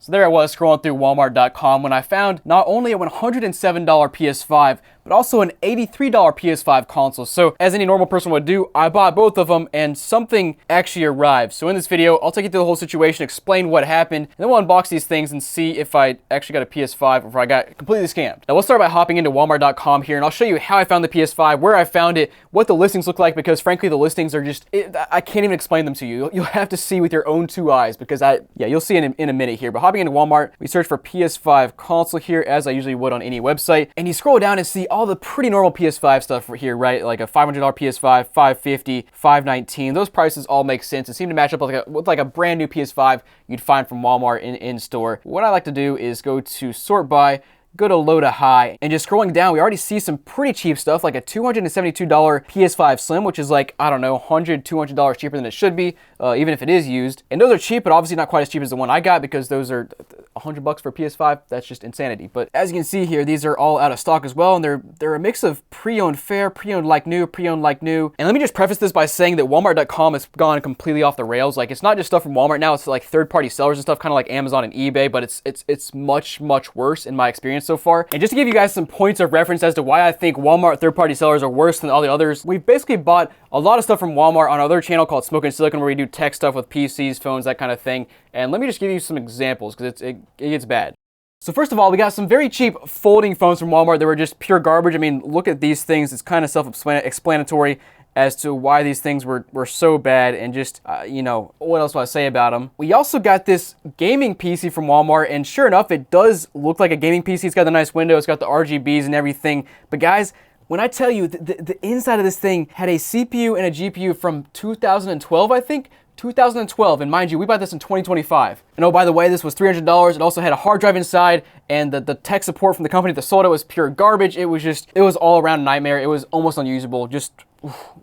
So there I was scrolling through Walmart.com when I found not only a $107 PS5, but also an $83 PS5 console. So as any normal person would do, I bought both of them and something actually arrived. So in this video, I'll take you through the whole situation, explain what happened, and then we'll unbox these things and see if I actually got a PS5 or if I got completely scammed. Now we'll start by hopping into Walmart.com here, and I'll show you how I found the PS5, where I found it, what the listings look like, because frankly the listings are just, I can't even explain them to you. You'll have to see with your own two eyes, because you'll see in a minute here. But hopping into Walmart, we search for PS5 console here, as I usually would on any website, and you scroll down and see all the pretty normal PS5 stuff here, right? Like a $500 PS5, $550, $519. Those prices all make sense and seem to match up with like a brand new PS5 you'd find from Walmart in store. What I like to do is go to sort by, go to low to high, and just scrolling down, we already see some pretty cheap stuff, like a $272 PS5 Slim, which is like, I don't know, $100, $200 cheaper than it should be, even if it is used. And those are cheap, but obviously not quite as cheap as the one I got, because those are $100 for PS5. That's just insanity. But as you can see here, these are all out of stock as well, and they're a mix of pre-owned fair, pre-owned like new, pre-owned like new. And let me just preface this by saying that Walmart.com has gone completely off the rails. Like, it's not just stuff from Walmart now, it's like third-party sellers and stuff, kind of like Amazon and eBay, but it's much worse in my experience so far. And just to give you guys some points of reference as to why I think Walmart third-party sellers are worse than all the others, we've basically bought a lot of stuff from Walmart on our other channel called Smoking Silicon, where we do tech stuff with PCs, phones, that kind of thing. And let me just give you some examples, because it gets bad. So first of all, we got some very cheap folding phones from Walmart that were just pure garbage. I mean, look at these things. It's kind of self-explanatory as to why these things were so bad, and just, you know, what else do I say about them? We also got this gaming PC from Walmart, and sure enough, it does look like a gaming PC. It's got the nice window, it's got the RGBs and everything. But guys, when I tell you, the inside of this thing had a CPU and a GPU from 2012, I think? 2012, and mind you, we bought this in 2025. And oh, by the way, this was $300. It also had a hard drive inside, and the tech support from the company that sold it was pure garbage. It was all around nightmare. It was almost unusable, just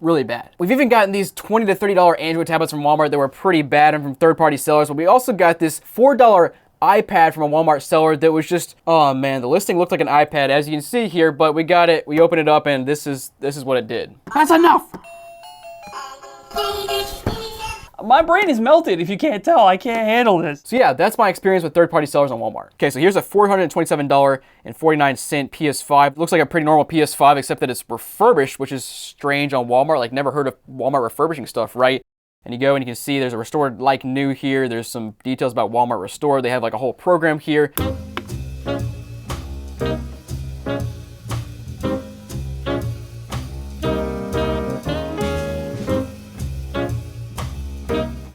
really bad. We've even gotten these $20 to $30 Android tablets from Walmart that were pretty bad and from third-party sellers, but we also got this $4 iPad from a Walmart seller that was just, oh man, the listing looked like an iPad, as you can see here, but we got it, we opened it up, and this is what it did. That's enough! My brain is melted, if you can't tell. I can't handle this. So yeah, that's my experience with third-party sellers on Walmart. Okay, so here's a $427.49 PS5. Looks like a pretty normal PS5, except that it's refurbished, which is strange on Walmart. Like, never heard of Walmart refurbishing stuff, right? And you go and you can see there's a restored like new here. There's some details about Walmart Restore. They have like a whole program here.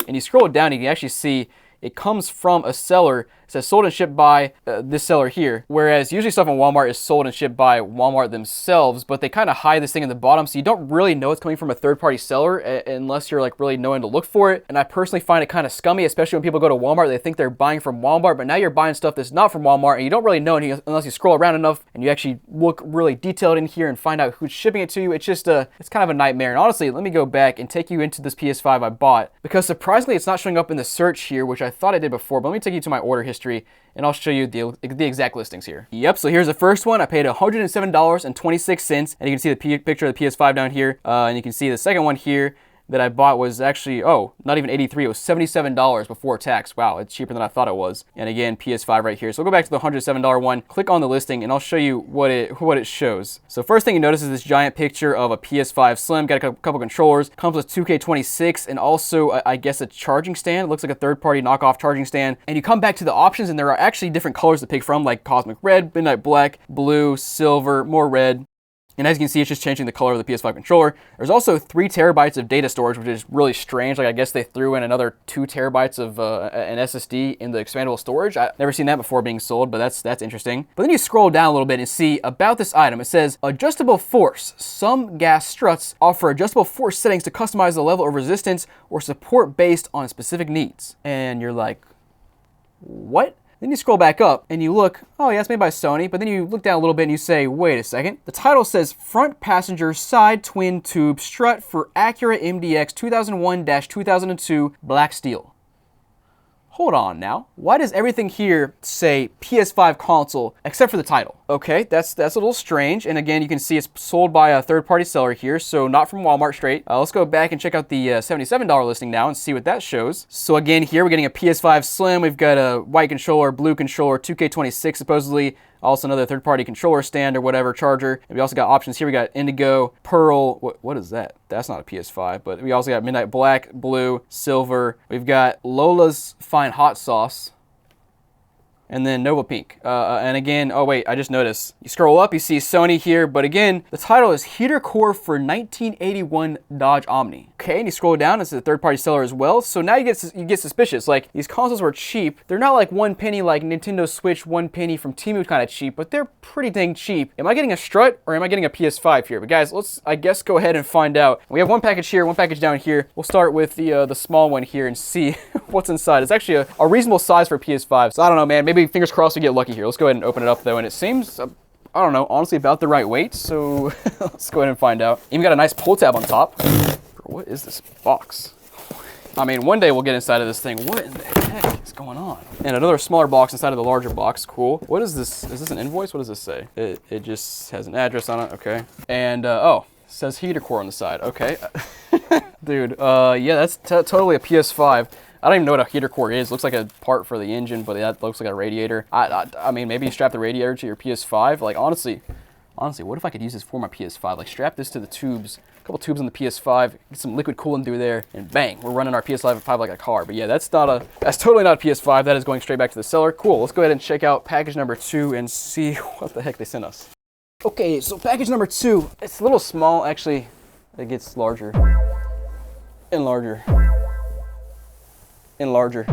And you scroll down, you can actually see it comes from a seller. It says sold and shipped by this seller here. Whereas usually stuff on Walmart is sold and shipped by Walmart themselves, but they kind of hide this thing in the bottom, so you don't really know it's coming from a third-party seller unless you're like really knowing to look for it. And I personally find it kind of scummy, especially when people go to Walmart, they think they're buying from Walmart, but now you're buying stuff that's not from Walmart, and you don't really know unless you scroll around enough and you actually look really detailed in here and find out who's shipping it to you. It's just it's kind of a nightmare. And honestly, let me go back and take you into this PS5 I bought, because surprisingly it's not showing up in the search here, which I thought I did before, but let me take you to my order history and I'll show you the exact listings here. Yep, so here's the first one. I paid $107.26, and you can see the picture of the PS5 down here, and you can see the second one here that I bought was actually, oh, not even $83, it was $77 before tax. Wow, it's cheaper than I thought it was. And again, PS5 right here. So we'll go back to the $107 one, click on the listing, and I'll show you what it shows. So first thing you notice is this giant picture of a PS5 Slim, got a couple controllers, comes with 2K26, and also, I guess, a charging stand. It looks like a third-party knockoff charging stand. And you come back to the options, and there are actually different colors to pick from, like Cosmic Red, Midnight Black, Blue, Silver, more red. And as you can see, it's just changing the color of the PS5 controller. There's also 3 terabytes of data storage, which is really strange. Like, I guess they threw in another 2 terabytes of an SSD in the expandable storage. I've never seen that before being sold, but that's interesting. But then you scroll down a little bit and see about this item. It says, adjustable force. Some gas struts offer adjustable force settings to customize the level of resistance or support based on specific needs. And you're like, what? Then you scroll back up and you look, oh yeah, it's made by Sony, but then you look down a little bit and you say, wait a second. The title says front passenger side twin tube strut for Acura MDX 2001-2002 black steel. Hold on now. Why does everything here say PS5 console except for the title? Okay, that's a little strange. And again, you can see it's sold by a third-party seller here, so not from Walmart straight. Let's go back and check out the $77 listing now and see what that shows. So again, here we're getting a PS5 Slim. We've got a white controller, blue controller, 2K26 supposedly. Also another third-party controller stand or whatever, charger. And we also got options here. We got Indigo, Pearl. What is that? That's not a PS5, but we also got Midnight Black, Blue, Silver. We've got Lola's Fine Hot Sauce. And then Nova Pink. And again, oh wait, I just noticed. You scroll up, you see Sony here, but again, the title is Heater Core for 1981 Dodge Omni. Okay, and you scroll down, it's a third-party seller as well. So now you get suspicious. Like, these consoles were cheap. They're not like 1 penny like Nintendo Switch 1 penny from Temu kind of cheap, but they're pretty dang cheap. Am I getting a strut or am I getting a PS5 here? But guys, let's, I guess, go ahead and find out. We have one package here, one package down here. We'll start with the small one here and see what's inside. It's actually a reasonable size for a PS5. So I don't know, man, maybe fingers crossed we get lucky here. Let's go ahead and open it up though, and it seems, I don't know, honestly about the right weight, so let's go ahead and find out. Even got a nice pull tab on top. What is this box? I mean, one day we'll get inside of this thing. What in the heck is going on? And another smaller box inside of the larger box. Cool. What is this? Is this an invoice? What does this say? It just has an address on it. Okay. And, oh, it says Heater Core on the side. Okay. Dude, yeah, that's totally a PS5. I don't even know what a heater core is. Looks like a part for the engine, but that looks like a radiator. I mean, maybe you strap the radiator to your PS5. Like, honestly, what if I could use this for my PS5? Like, strap this to the tubes, a couple tubes on the PS5, get some liquid coolant through there, and bang, we're running our PS5 like a car. But yeah, that's totally not a PS5. That is going straight back to the seller. Cool. Let's go ahead and check out package number 2 and see what the heck they sent us. Okay, so package number 2. It's a little small. Actually, it gets larger and larger. And larger.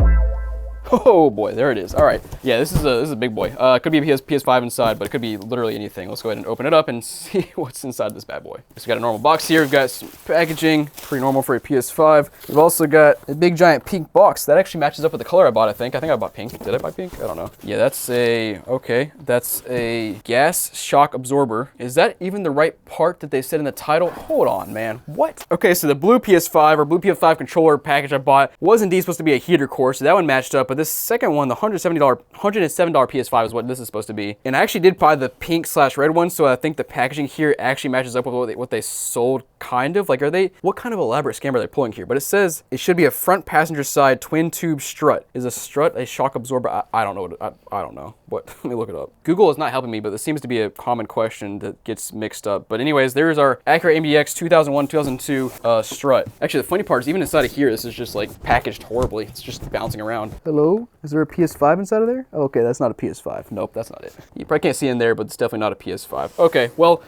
Oh boy, there it is. All right, yeah, this is a big boy. It could be a PS5 inside, but it could be literally anything. Let's go ahead and open it up and see what's inside this bad boy. So we got a normal box here. We've got some packaging, pretty normal for a PS5. We've also got a big giant pink box that actually matches up with the color I bought. I think I bought pink. Did I buy pink? I don't know. Yeah, that's a gas shock absorber. Is that even the right part that they said in the title? Hold on, man. What? Okay, so the blue PS5 or blue PS5 controller package I bought was indeed supposed to be a heater core, so that one matched up. But this second one, the $107 PS5 is what this is supposed to be. And I actually did buy the pink / red one, so I think the packaging here actually matches up with what they sold, kind of. Like, what kind of elaborate scam are they pulling here? But it says it should be a front passenger side twin tube strut. Is a strut a shock absorber? I don't know. I don't know. What? Let me look it up. Google is not helping me, but this seems to be a common question that gets mixed up. But anyways, there's our Acura MDX 2001-2002 strut. Actually, the funny part is even inside of here, this is just like packaged horribly. It's just bouncing around. Hello? Is there a PS5 inside of there? Okay, that's not a PS5. Nope, that's not it. You probably can't see in there, but it's definitely not a PS5. Okay, well,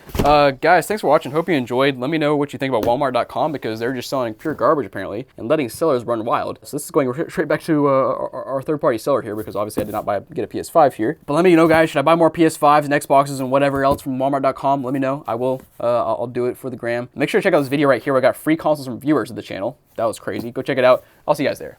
guys, thanks for watching. Hope you enjoyed. Let me know what you think about Walmart.com, because they're just selling pure garbage apparently and letting sellers run wild. So this is going straight back to our third-party seller here, because obviously I did not get a PS5 here. But let me know, guys, should I buy more PS5s and Xboxes and whatever else from Walmart.com? Let me know. I will. I'll do it for the gram. Make sure to check out this video right here where I got free consoles from viewers of the channel. That was crazy. Go check it out. I'll see you guys there.